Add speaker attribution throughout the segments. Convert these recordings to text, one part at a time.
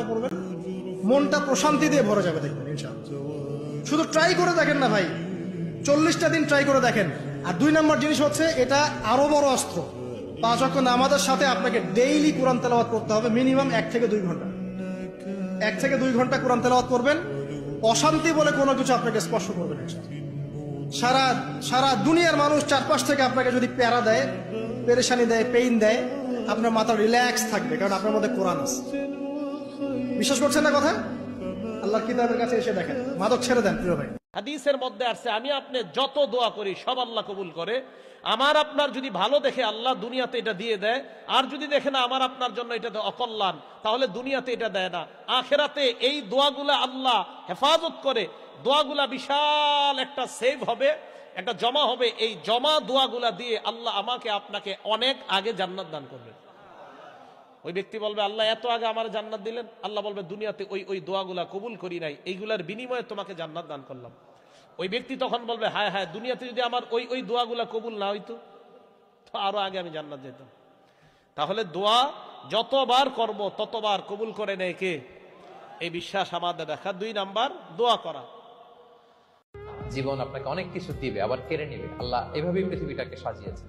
Speaker 1: করবেন, মনটা প্রশান্তি দিয়ে ভরে যাবে, দেখবেন ইনশাআল্লাহ। শুধু ট্রাই করে দেখেন না ভাই, 40টা দিন ট্রাই করে দেখেন। আর 2 নম্বর জিনিস হচ্ছে, এটা আরো বড় অস্ত্র, 5 ওয়াক্ত নামাজের সাথে আপনাকে ডেইলি কোরআন তেলাওয়াত করতে হবে, মিনিমাম 1 থেকে 2 ঘন্টা। 1 থেকে 2 ঘন্টা কোরআন তেলাওয়াত করবেন, অশান্তি বলে কোনো কিছু আপনাকে স্পর্শ করবে না। সারা দুনিয়ার মানুষ চারপাশ থেকে আপনাকে যদি প্যারা দেয়, পেরেশানি দেয়, পেইন দেয়, আপনার মাথা রিল্যাক্স থাকবে, কারণ আপনার মধ্যে কোরআন আছে। বিশ্বাস করছেন না কথা? আল্লাহর কিতাবের কাছে এসে দেখেন, মাদক ছেড়ে দেন প্রিয় ভাই।
Speaker 2: হাদিসের মধ্যে আসছে, আমি আপনি যত দোয়া করি সব আল্লাহ কবুল করে। আমার আপনার যদি ভালো দেখে আল্লাহ দুনিয়াতে এটা দিয়ে দেয়, আর যদি দেখে না আমার আপনার জন্য এটা অকল্যাণ, তাহলে দুনিয়াতে এটা দেয় না, আখেরাতে এই দোয়াগুলা আল্লাহ হেফাজত করে। দোয়াগুলা বিশাল একটা সেভ হবে, একটা জমা হবে। এই জমা দোয়াগুলা দিয়ে আল্লাহ আমাকে আপনাকে অনেক আগে জান্নাত দান করবেন। ওই ব্যক্তি বলবে, আল্লাহ এত আগে আমার জান্নাত দিলেন। আল্লাহ বলবে, দুনিয়াতে ওই দোয়াগুলা কবুল করি নাই, এইগুলার বিনিময়ে তোমাকে জান্নাত দান করলাম। ওই ব্যক্তি তখন বলবে, হায় হায়, দুনিয়াতে যদি আমার ওই দোয়াগুলা কবুল না হইতো, তো আরো আগে আমি জান্নাত যেতাম। তাহলে দোয়া যতবার করব ততবার কবুল করে নেয় কে? এই বিশ্বাস আমাদের দেখা। 2 নাম্বার, দোয়া করা।
Speaker 3: জীবন আপনাকে অনেক কিছু দিবে, আবার কেড়ে নিবে। আল্লাহ এভাবেই পৃথিবীটাকে সাজিয়েছে।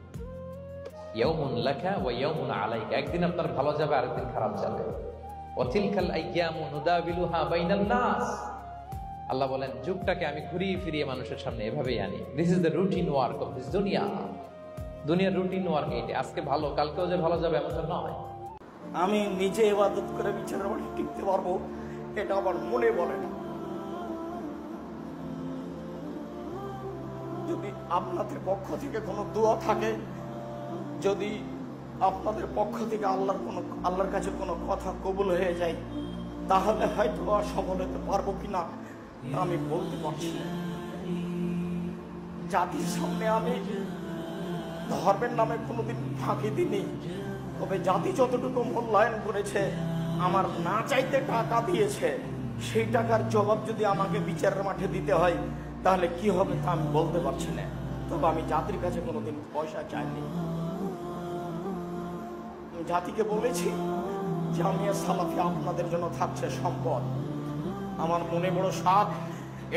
Speaker 3: ইয়াউমুন লাকা ওয়া ইয়াউমুন আলাইকা, একদিন আপনার ভালো যাবে, আরেকদিন খারাপ যাবে। ওয়া তিলকাল আইয়ামু নুদাবিলুহা বাইনান নাস, আল্লাহ বলেন যুগটাকে আমি ঘুরিয়ে ফিরিয়ে মানুষের সামনে এভাবেই আনি। This is the routine work of this দুনিয়া। দুনিয়ার রুটিন ওয়ার্ক এটা, আজকে ভালো কালকেও যে ভালো যাবে এমনটা নয়।
Speaker 4: আমি নিজে ইবাদত করে বিচারের মাঠে টিকতে পারবো, এটা আমার মনে বলে না। যদি আপনাদের পক্ষ থেকে কোনো দোয়া থাকে, যদি আপনাদের পক্ষ থেকে আল্লাহর কাছে কোনো কথা কবুল হয়ে যায়, তাহলে হয়তো সফল হতে পারবো কিনা আমি বলতে পারছি না। জাতির সামনে আমি ধর্মের নামে কোনোদিন ফাঁকি দিইনি, তবে জাতি যতটুকু মূল্যায়ন করেছে, আমার না চাইতে টাকা দিয়েছে, সেই টাকার জবাব যদি আমাকে বিচারের মাঠে দিতে হয়, তাহলে কি হবে তা আমি বলতে পারছি না। তবে আমি জাতির কাছে কোনোদিন পয়সা চাইনি। আমি জাতিকে বলেছি, জামিয়া সালাফি আপনাদের জন্য থাকছে সম্পদ। আমার মনে বড় সাধ,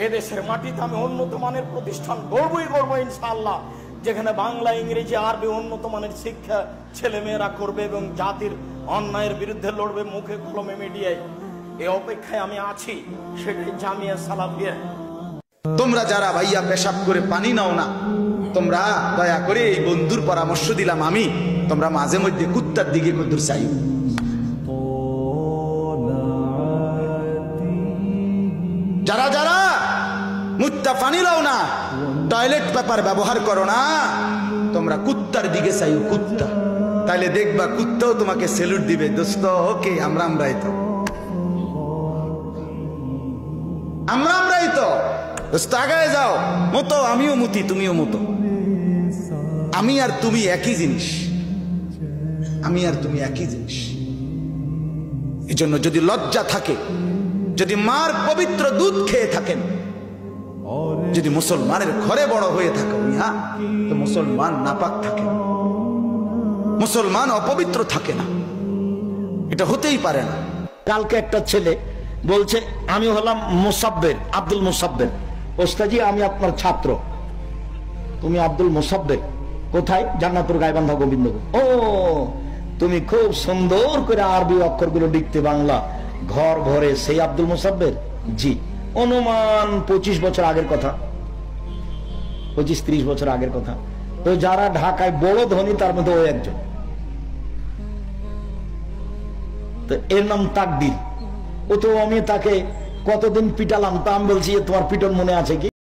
Speaker 4: এদেশের মাটিতে আমি উন্নত মানের প্রতিষ্ঠান গড়বই গড়ব ইনশাআল্লাহ, যেখানে বাংলা, ইংরেজি, আরবি উন্নত মানের শিক্ষা ছেলেমেয়েরা করবে এবং জাতির অন্যায়ের বিরুদ্ধে লড়বে মুখে কলমে মিডিয়ায়। এই অপেক্ষায় আমি আছি, সেটাই জামিয়া সালাফিয়া।
Speaker 5: তোমরা যারা ভাইয়া পেশাব করে পানি নাও না, তোমরা দয়া করে এই বন্ধুর পরামর্শ দিলাম আমি, তোমরা মাঝে মধ্যে কুত্তার দিকে কদ্দুর চাই। যারা যারা মুত্তা পানি নাও না, টয়লেট পেপার ব্যবহার করো না, তোমরা কুত্তার দিকে চাইও, কুত্তা। তাইলে দেখবা কুত্তাও তোমাকে সেলুট দিবে, দোস্ত ওকে আমরাই তো আমরাই তো দোস্ত, আগায় যাও, মতো আমিও মতি, তুমিও মতো। আমি আর তুমি একই জিনিস, আমি আর তুমি একই জিনিস। এই জন্য যদি লজ্জা থাকে, যদি মার পবিত্র দুধ খেয়ে থাকেন, যদি মুসলমানের ঘরে বড় হয়ে থাকে, তো মুসলমান নাপাক থাকে না, মুসলমান অপবিত্র থাকে না, এটা হতেই পারে না।
Speaker 6: কালকে একটা ছেলে বলছে, আমি হলাম মুসাব্বের, আব্দুল মুসাব্বের। ওস্তাজি আমি আপনার ছাত্র। তুমি আব্দুল মুসাব্বের কোথায়? জান্নাতুল গায়বান্ধা গোবিন্দপুর। ও, তুমি খুব সুন্দর করে আরবি অক্ষরগুলো লিখতে, বাংলা ঘর ভরে, সেই আব্দুল মুসাব্বের? জি। অনুমান 25 বছর আগের কথা, 25-30 বছর আগের কথা। তো যারা ঢাকায় বড় ধনী তার মধ্যে ও একজন। তো এর নাম তাকদির। ও তো আমি তাকে কতদিন পিটালাম, তা আমি বলছি তোমার পিটন মনে আছে কি?